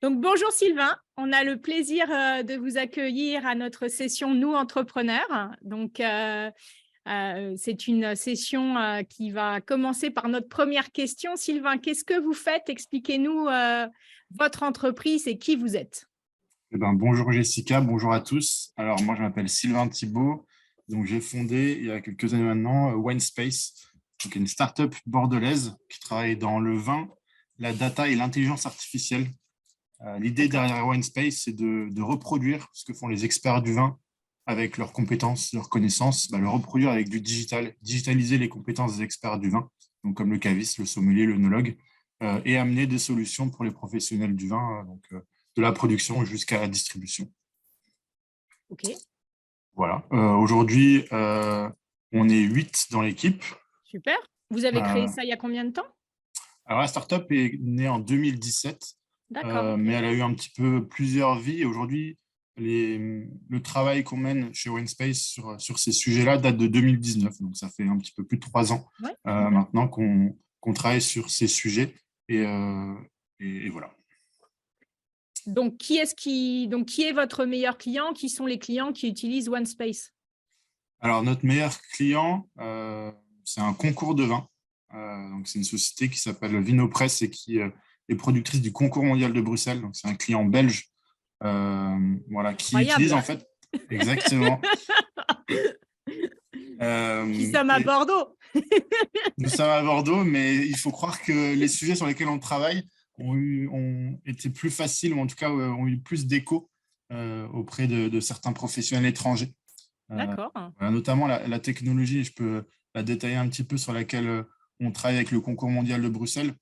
Donc, bonjour Sylvain, on a le plaisir de vous accueillir à notre session Nous Entrepreneurs. Donc, c'est une session qui va commencer par notre première question. Sylvain, qu'est-ce que vous faites? Expliquez-nous votre entreprise et qui vous êtes. Bonjour Jessica, bonjour à tous. Alors moi je m'appelle Sylvain Thibault, donc j'ai fondé il y a quelques années maintenant WineSpace, donc une start-up bordelaise qui travaille dans le vin, la data et l'intelligence artificielle. L'idée derrière WineSpace, c'est de reproduire ce que font les experts du vin avec leurs compétences, leurs connaissances, le reproduire avec du digital, digitaliser les compétences des experts du vin, donc comme le caviste, le sommelier, l'œnologue, et amener des solutions pour les professionnels du vin, de la production jusqu'à la distribution. Ok. Voilà. Aujourd'hui, on est 8 dans l'équipe. Super. Vous avez créé ça il y a combien de temps? Alors, la startup est née en 2017, D'accord. mais elle a eu un petit peu plusieurs vies. Et aujourd'hui, le travail qu'on mène chez WineSpace sur ces sujets-là date de 2019. Donc, ça fait un petit peu plus de 3 ans Ouais. maintenant qu'on travaille sur ces sujets. Et voilà. Donc, qui est votre meilleur client? Qui sont les clients qui utilisent OneSpace? Alors, notre meilleur client, c'est un concours de vin. Donc, c'est une société qui s'appelle Vinopress et qui est productrice du concours mondial de Bruxelles. Donc, c'est un client belge qui utilise en fait exactement. Nous sommes à Bordeaux. Nous sommes à Bordeaux, mais il faut croire que les sujets sur lesquels on travaille ont été plus faciles, ou en tout cas ont eu plus d'écho auprès de certains professionnels étrangers. D'accord. Notamment la technologie, je peux la détailler un petit peu, sur laquelle on travaille avec le concours mondial de Bruxelles.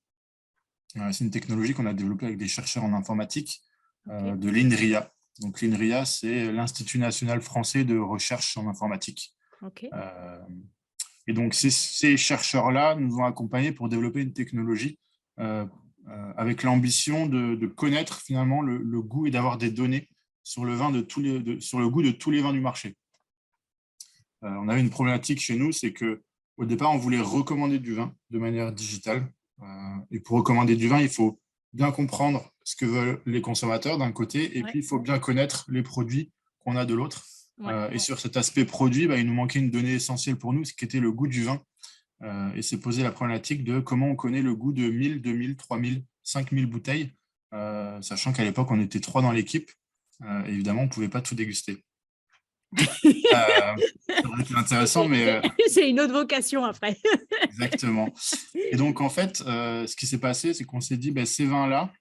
C'est une technologie qu'on a développée avec des chercheurs en informatique de l'INRIA. Donc l'INRIA, c'est l'Institut national français de recherche en informatique. Okay. Et donc ces chercheurs-là nous ont accompagnés pour développer une technologie avec l'ambition de connaître finalement le goût et d'avoir des données sur le goût de tous les vins du marché. On avait une problématique chez nous, c'est qu'au départ, on voulait recommander du vin de manière digitale. Et pour recommander du vin, il faut bien comprendre ce que veulent les consommateurs d'un côté, et puis il faut bien connaître les produits qu'on a de l'autre. Et sur cet aspect produit, il nous manquait une donnée essentielle pour nous, ce qui était le goût du vin. Et c'est posé la problématique de comment on connaît le goût de 1000, 2000, 3000, 5000 bouteilles, sachant qu'à l'époque, on était 3 dans l'équipe. Évidemment, on ne pouvait pas tout déguster. Ça aurait été intéressant, mais… C'est une autre vocation après. Exactement. Et donc, en fait, ce qui s'est passé, c'est qu'on s'est dit, ces vins-là,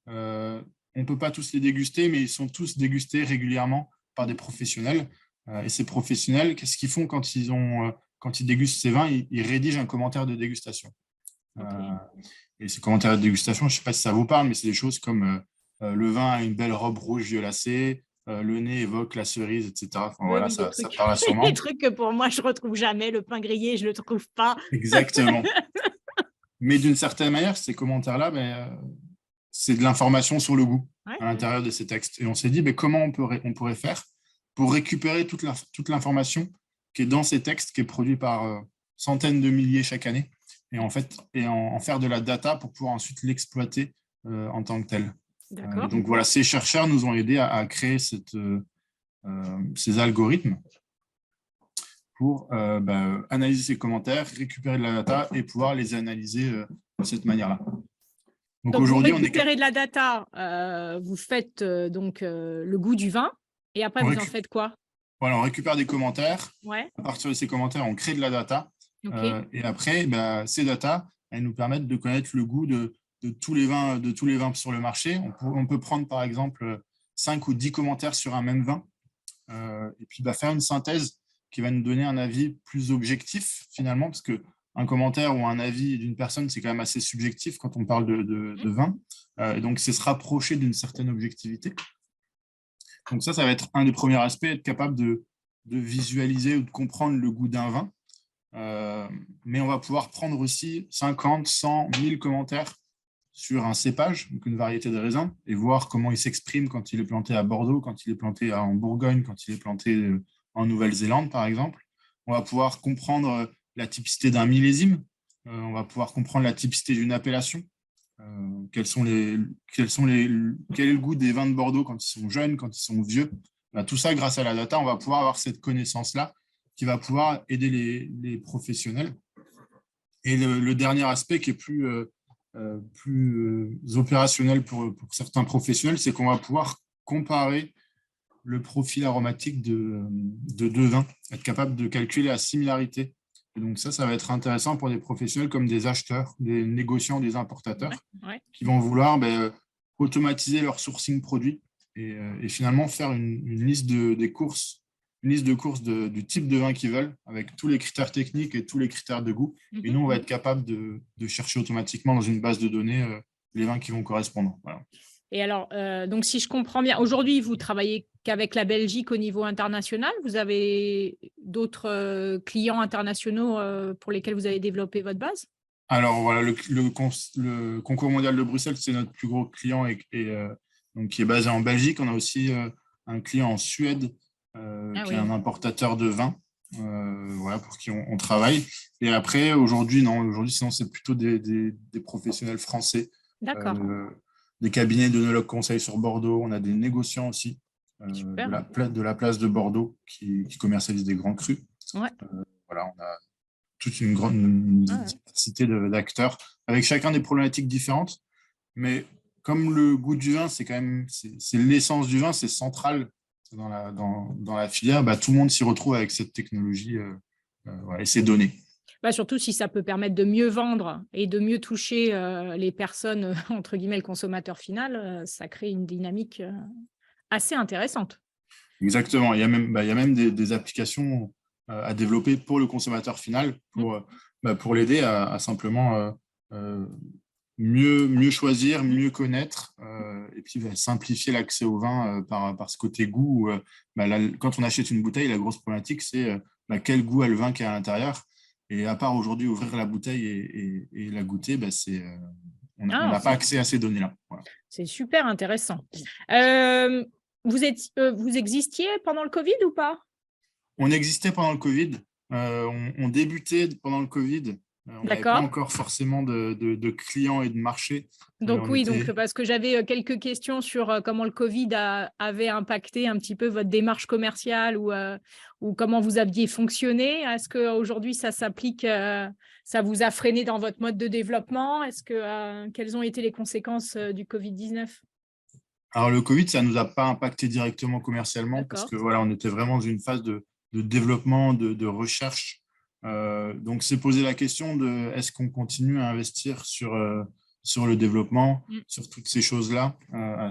on ne peut pas tous les déguster, mais ils sont tous dégustés régulièrement par des professionnels. Et ces professionnels, qu'est-ce qu'ils font quand ils dégustent ces vins? Ils rédigent un commentaire de dégustation. Et ces commentaires de dégustation, je ne sais pas si ça vous parle, mais c'est des choses comme le vin a une belle robe rouge violacée, le nez évoque la cerise, etc. Enfin, voilà, ça parle sûrement. Des trucs que pour moi, je ne retrouve jamais. Le pain grillé, je ne le trouve pas. Exactement. Mais d'une certaine manière, ces commentaires-là, c'est de l'information sur le goût à l'intérieur de ces textes. Et on s'est dit, comment on pourrait faire pour récupérer toute l'information qui est dans ces textes, qui est produite par centaines de milliers chaque année, et en faire de la data pour pouvoir ensuite l'exploiter en tant que tel. Donc voilà, ces chercheurs nous ont aidés à créer ces algorithmes pour analyser ces commentaires, récupérer de la data et pouvoir les analyser de cette manière-là. Donc aujourd'hui, vous récupérez de la data, vous faites le goût du vin, et après, vous en faites quoi? Voilà, on récupère des commentaires. À partir de ces commentaires, on crée de la data. Et après, ces data, elles nous permettent de connaître le goût de tous les vins sur le marché. On peut prendre, par exemple, 5 ou 10 commentaires sur un même vin, et puis faire une synthèse qui va nous donner un avis plus objectif, finalement, parce qu'un commentaire ou un avis d'une personne, c'est quand même assez subjectif quand on parle de vin. Et donc, c'est se rapprocher d'une certaine objectivité. Donc ça va être un des premiers aspects, être capable de visualiser ou de comprendre le goût d'un vin. Mais on va pouvoir prendre aussi 50, 100, 1000 commentaires sur un cépage, donc une variété de raisin, et voir comment il s'exprime quand il est planté à Bordeaux, quand il est planté en Bourgogne, quand il est planté en Nouvelle-Zélande, par exemple. On va pouvoir comprendre la typicité d'un millésime, on va pouvoir comprendre la typicité d'une appellation, quel est le goût des vins de Bordeaux quand ils sont jeunes, quand ils sont vieux. Tout ça, grâce à la data, on va pouvoir avoir cette connaissance-là qui va pouvoir aider les professionnels. Et le dernier aspect qui est plus opérationnel pour certains professionnels, c'est qu'on va pouvoir comparer le profil aromatique de deux vins, être capable de calculer la similarité. Et donc ça va être intéressant pour des professionnels comme des acheteurs, des négociants, des importateurs, qui vont vouloir automatiser leur sourcing produit et finalement faire une liste de courses du type de vin qu'ils veulent, avec tous les critères techniques et tous les critères de goût. Et nous, on va être capable de chercher automatiquement dans une base de données les vins qui vont correspondre. Voilà. Et alors, donc si je comprends bien, aujourd'hui, vous travaillez qu'avec la Belgique au niveau international. Vous avez d'autres clients internationaux pour lesquels vous avez développé votre base? Alors voilà, le concours mondial de Bruxelles, c'est notre plus gros client donc, qui est basé en Belgique. On a aussi un client en Suède qui est un importateur de vin, voilà, pour qui on travaille. Et après, aujourd'hui, sinon, c'est plutôt des professionnels français. D'accord. Des cabinets d'œnologues conseils sur Bordeaux. On a des négociants aussi de la place de Bordeaux qui commercialisent des grands crus. Ouais. Voilà, on a toute une grande diversité d'acteurs avec chacun des problématiques différentes. Mais comme le goût du vin, c'est l'essence du vin, c'est central dans la filière, tout le monde s'y retrouve avec cette technologie et ces données. Surtout si ça peut permettre de mieux vendre et de mieux toucher les personnes, entre guillemets, le consommateur final, ça crée une dynamique assez intéressante. Exactement. Il y a même des applications à développer pour le consommateur final, pour l'aider à simplement mieux choisir, mieux connaître, et puis simplifier l'accès au vin par ce côté goût. Quand on achète une bouteille, la grosse problématique, c'est quel goût a le vin qui est à l'intérieur. Et à part aujourd'hui ouvrir la bouteille et la goûter, on n'a pas accès à ces données-là. Voilà. C'est super intéressant. Vous existiez pendant le Covid ou pas? On existait pendant le Covid. On débutait pendant le Covid. On n'avait pas encore forcément de clients et de marché. Donc donc parce que j'avais quelques questions sur comment le Covid avait impacté un petit peu votre démarche commerciale ou comment vous aviez fonctionné. Est-ce qu'aujourd'hui, ça s'applique, ça vous a freiné dans votre mode de développement? Quelles ont été les conséquences du Covid-19? Alors, le Covid, ça ne nous a pas impacté directement commercialement parce que on était vraiment dans une phase de développement, de recherche. Donc, c'est poser la question de est-ce qu'on continue à investir sur le développement, sur toutes ces choses-là, à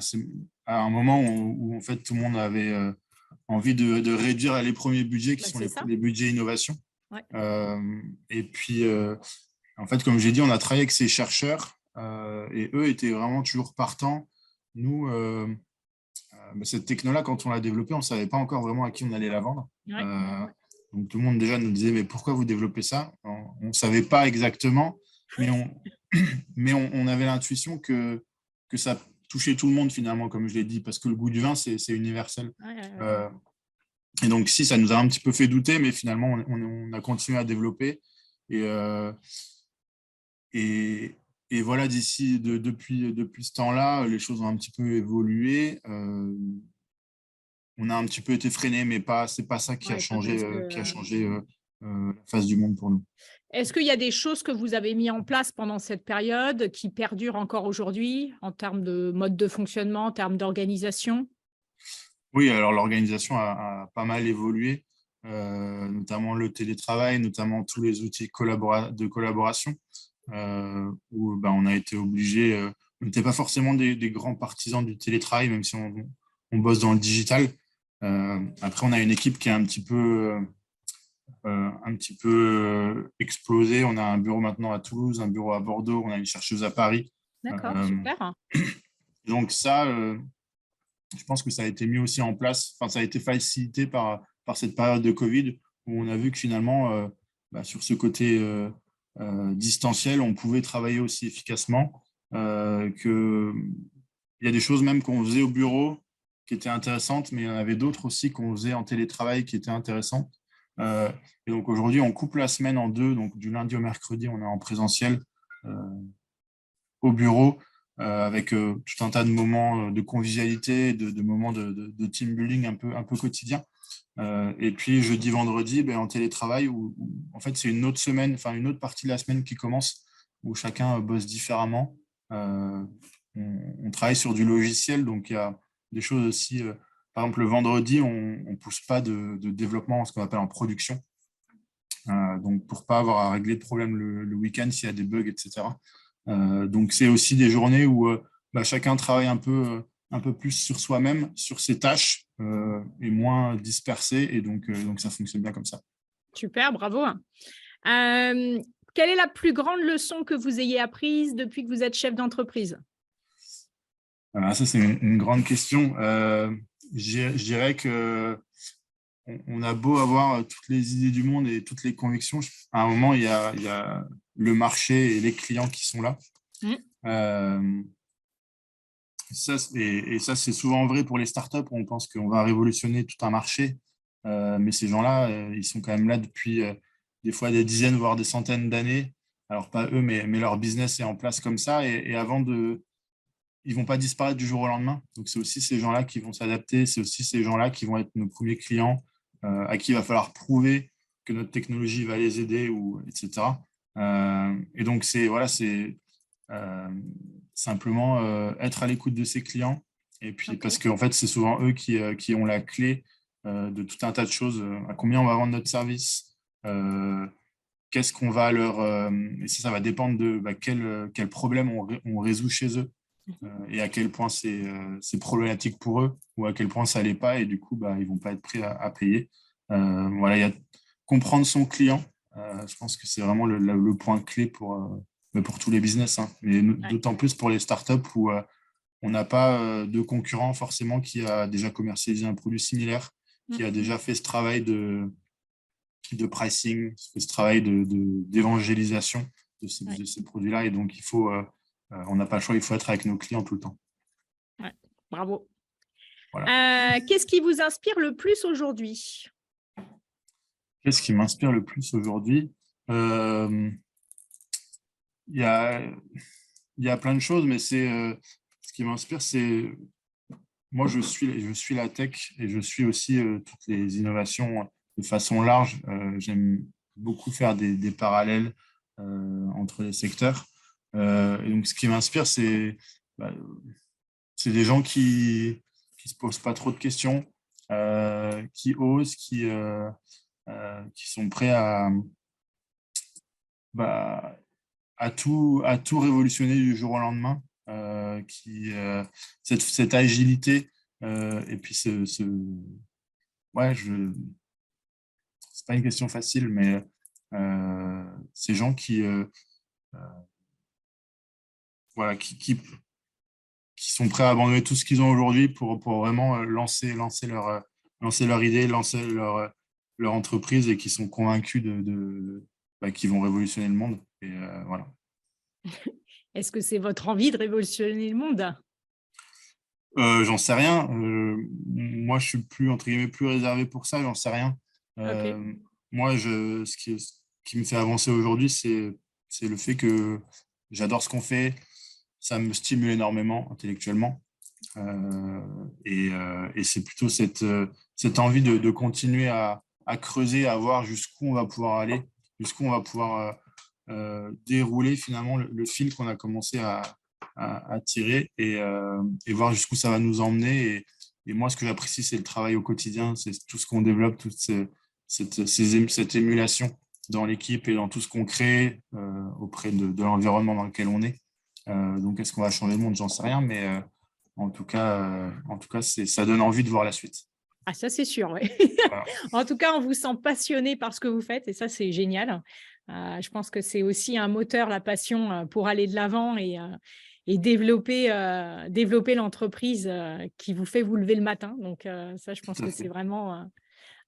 un moment où en fait, tout le monde avait envie de réduire les premiers budgets qui sont les budgets innovation. Ouais. Et puis, en fait, comme j'ai dit, on a travaillé avec ces chercheurs et eux étaient vraiment toujours partants. Nous, cette techno-là, quand on l'a développée, on ne savait pas encore vraiment à qui on allait la vendre. Ouais. Donc, tout le monde déjà nous disait, mais pourquoi vous développez ça? On ne savait pas exactement, mais on avait l'intuition que ça touchait tout le monde finalement, comme je l'ai dit, parce que le goût du vin, c'est universel. Ouais. Et donc, si, ça nous a un petit peu fait douter, mais finalement, on a continué à développer. Et voilà, depuis ce temps-là, les choses ont un petit peu évolué. On a un petit peu été freiné, mais c'est pas ça qui a changé la face du monde pour nous. Est-ce qu'il y a des choses que vous avez mis en place pendant cette période qui perdurent encore aujourd'hui en termes de mode de fonctionnement, en termes d'organisation? Oui, alors l'organisation a pas mal évolué, notamment le télétravail, notamment tous les outils de collaboration, où on a été obligé, on n'était pas forcément des grands partisans du télétravail, même si on bosse dans le digital. Après, on a une équipe qui est un petit peu explosée. On a un bureau maintenant à Toulouse, un bureau à Bordeaux, on a une chercheuse à Paris. D'accord, super. Donc ça, je pense que ça a été mis aussi en place, ça a été facilité par cette période de Covid où on a vu que finalement, sur ce côté distanciel, on pouvait travailler aussi efficacement, qu'il y a des choses même qu'on faisait au bureau qui étaient intéressantes, mais il y en avait d'autres aussi qu'on faisait en télétravail qui étaient intéressantes. Et donc aujourd'hui, on coupe la semaine en deux, donc du lundi au mercredi, on est en présentiel. au bureau avec tout un tas de moments de convivialité, de moments de team building un peu quotidien. Et puis jeudi, vendredi, en télétravail, où en fait c'est une autre semaine, enfin une autre partie de la semaine qui commence, où chacun bosse différemment. On travaille sur du logiciel, donc il y a des choses aussi. Par exemple, le vendredi, on ne pousse pas de développement, ce qu'on appelle en production. Donc pour ne pas avoir à régler de problème le week-end s'il y a des bugs, etc. Donc c'est aussi des journées où chacun travaille un peu plus sur soi-même, sur ses tâches, et moins dispersé. Et donc ça fonctionne bien comme ça. Super, bravo. Quelle est la plus grande leçon que vous ayez apprise depuis que vous êtes chef d'entreprise? Ça, c'est une grande question. Je dirais que on a beau avoir toutes les idées du monde et toutes les convictions, à un moment, il y a le marché et les clients qui sont là. Ça, c'est souvent vrai pour les startups. On pense qu'on va révolutionner tout un marché, mais ces gens-là, ils sont quand même là depuis des fois des dizaines, voire des centaines d'années. Alors, pas eux, mais leur business est en place comme ça. Et avant ils ne vont pas disparaître du jour au lendemain. Donc, c'est aussi ces gens-là qui vont s'adapter. C'est aussi ces gens-là qui vont être nos premiers clients, à qui il va falloir prouver que notre technologie va les aider, etc. Et donc, c'est simplement être à l'écoute de ses clients. Et puis, parce qu'en fait, c'est souvent eux qui ont la clé de tout un tas de choses. À combien on va vendre notre service, qu'est-ce qu'on va et ça va dépendre de quel problème on résout chez eux. Et à quel point c'est problématique pour eux ou à quel point ça l'est pas, et du coup ils vont pas être prêts à payer. Il y a comprendre son client. Je pense que c'est vraiment le point clé pour tous les business, hein. Mais d'autant plus pour les startups où on n'a pas de concurrent forcément qui a déjà commercialisé un produit similaire, qui a déjà fait ce travail de pricing, ce travail d'évangélisation de ces produits-là. Et donc on n'a pas le choix, il faut être avec nos clients tout le temps. Ouais, bravo. Voilà. Qu'est-ce qui vous inspire le plus aujourd'hui? Qu'est-ce qui m'inspire le plus aujourd'hui? Il y a plein de choses, mais ce qui m'inspire, c'est... Moi, je suis la tech et je suis aussi toutes les innovations de façon large. J'aime beaucoup faire des parallèles entre les secteurs. Et donc, ce qui m'inspire, c'est des gens qui se posent pas trop de questions, qui osent, qui sont prêts à tout révolutionner du jour au lendemain, cette agilité, et puis c'est pas une question facile, mais ces gens qui sont prêts à abandonner tout ce qu'ils ont aujourd'hui pour vraiment lancer leur idée, lancer leur entreprise, et qui sont convaincus qu'ils vont révolutionner le monde. Et voilà. Est-ce que c'est votre envie de révolutionner le monde? J'en sais rien. Moi, je suis plus, entre guillemets, plus réservé pour ça. J'en sais rien. Moi, ce qui me fait avancer aujourd'hui, c'est le fait que j'adore ce qu'on fait. Ça me stimule énormément intellectuellement. Et c'est plutôt cette envie de continuer à creuser, à voir jusqu'où on va pouvoir aller, jusqu'où on va pouvoir dérouler finalement le fil qu'on a commencé à tirer, et voir jusqu'où ça va nous emmener. Et moi, ce que j'apprécie, c'est le travail au quotidien, c'est tout ce qu'on développe, toute cette émulation dans l'équipe et dans tout ce qu'on crée auprès de l'environnement dans lequel on est. Donc, est-ce qu'on va changer le monde? J'en sais rien, mais en tout cas, ça donne envie de voir la suite. Ah, ça, c'est sûr, ouais. Voilà. En tout cas, on vous sent passionné par ce que vous faites, et ça, c'est génial. Je pense que c'est aussi un moteur, la passion, pour aller de l'avant et développer l'entreprise qui vous fait vous lever le matin. Donc, ça, je pense que c'est vraiment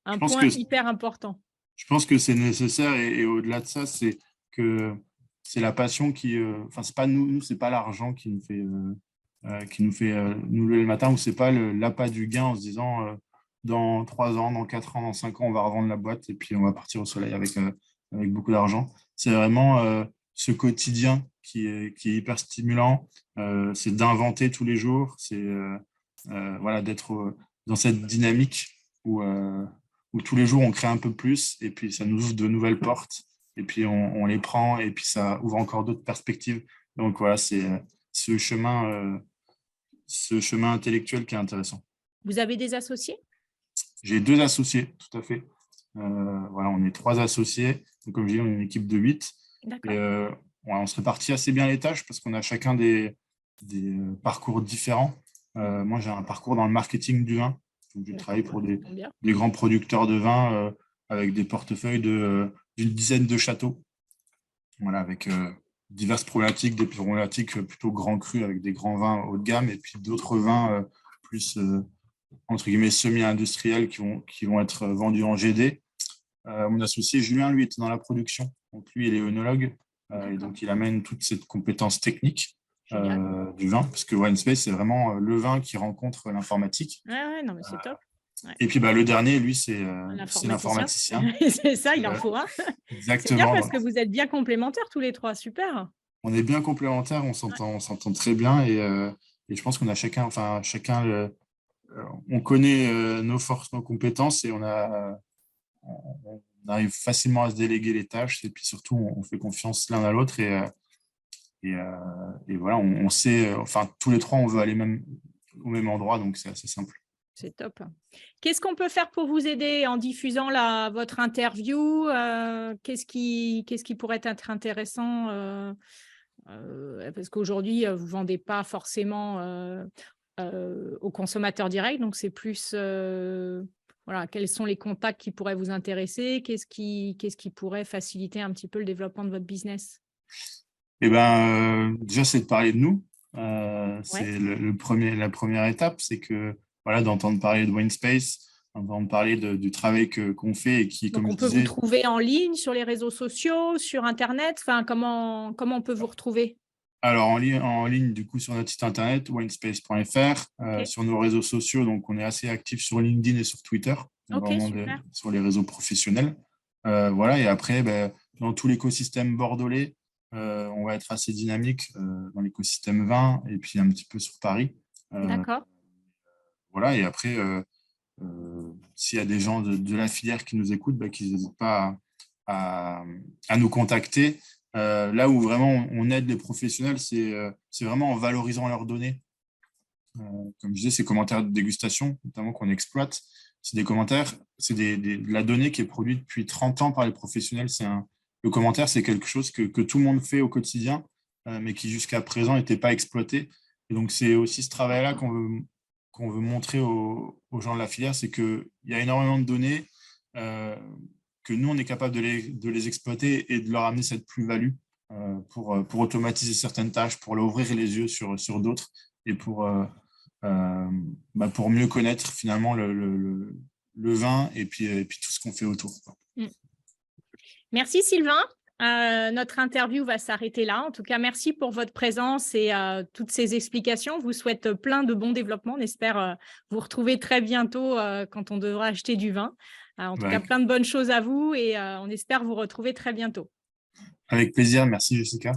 un point hyper important. Je pense que c'est nécessaire, et au-delà de ça, c'est que c'est la passion qui... Enfin, c'est pas nous, c'est pas l'argent qui nous fait nous lever le matin, ou c'est pas l'appât du gain en se disant dans 3 ans, dans 4 ans, dans 5 ans, on va revendre la boîte et puis on va partir au soleil avec beaucoup d'argent. C'est vraiment ce quotidien qui est hyper stimulant. C'est d'inventer tous les jours, c'est voilà, d'être dans cette dynamique où tous les jours on crée un peu plus et puis ça nous ouvre de nouvelles portes et puis on les prend et puis ça ouvre encore d'autres perspectives. Donc voilà, c'est ce chemin intellectuel qui est intéressant. Vous avez des associés? J'ai 2 associés, tout à fait. Voilà, on est 3 associés. Donc, comme je dis, on est une équipe de 8. Et, on se répartit assez bien les tâches parce qu'on a chacun des parcours différents. Moi, j'ai un parcours dans le marketing du vin. Donc, je travaille pour des grands producteurs de vin avec des portefeuilles d'une dizaine de châteaux. Voilà, avec diverses problématiques, des problématiques plutôt grands crus avec des grands vins haut de gamme et puis d'autres vins plus entre guillemets semi-industriels qui vont être vendus en GD. Mon associé Julien, lui, était dans la production. Donc lui, il est œnologue et donc il amène toute cette compétence technique du vin, parce que WineSpace, c'est vraiment le vin qui rencontre l'informatique. Ouais, non, mais c'est top. Ouais. Et puis le dernier, lui, c'est l'informaticien. C'est ça, il en faut un. Exactement. C'est bien parce que vous êtes bien complémentaires tous les 3, super. On est bien complémentaires, on s'entend très bien et je pense qu'on a chacun on connaît nos forces, nos compétences et on arrive facilement à se déléguer les tâches et puis surtout on fait confiance l'un à l'autre et voilà, on sait, enfin tous les 3 on veut aller au même endroit, donc c'est assez simple. C'est top. Qu'est-ce qu'on peut faire pour vous aider en diffusant votre interview? Qu'est-ce qui pourrait être intéressant? Parce qu'aujourd'hui, vous ne vendez pas forcément aux consommateurs directs, donc c'est plus voilà, quels sont les contacts qui pourraient vous intéresser? Qu'est-ce qui pourrait faciliter un petit peu le développement de votre business? Déjà, c'est de parler de nous. C'est la première étape, c'est que voilà, d'entendre parler de WineSpace, d'entendre parler du travail qu'on fait et qui, donc, on peut vous trouver en ligne sur les réseaux sociaux, sur Internet. Enfin, comment on peut vous retrouver? Alors, en ligne, du coup, sur notre site internet, winespace.fr, sur nos réseaux sociaux, donc on est assez actifs sur LinkedIn et sur Twitter, sur les réseaux professionnels. Voilà, et après, dans tout l'écosystème bordelais, on va être assez dynamique dans l'écosystème vin et puis un petit peu sur Paris. D'accord. Voilà, et après, s'il y a des gens de la filière qui nous écoutent, qu'ils n'hésitent pas à nous contacter. Là où vraiment on aide les professionnels, c'est vraiment en valorisant leurs données. Comme je disais, ces commentaires de dégustation, notamment qu'on exploite, c'est des commentaires, c'est de la donnée qui est produite depuis 30 ans par les professionnels. Le commentaire, c'est quelque chose que tout le monde fait au quotidien, mais qui jusqu'à présent n'était pas exploité. Et donc, c'est aussi ce travail-là qu'on veut montrer aux gens de la filière, c'est qu'il y a énormément de données que nous, on est capable de les exploiter et de leur amener cette plus-value pour automatiser certaines tâches, pour leur ouvrir les yeux sur d'autres et pour mieux connaître finalement le vin et puis tout ce qu'on fait autour. Merci Sylvain. Notre interview va s'arrêter là. En tout cas, merci pour votre présence et toutes ces explications. Je vous souhaite plein de bons développements. On espère vous retrouver très bientôt quand on devra acheter du vin. En tout cas, plein de bonnes choses à vous et on espère vous retrouver très bientôt. Avec plaisir. Merci Jessica.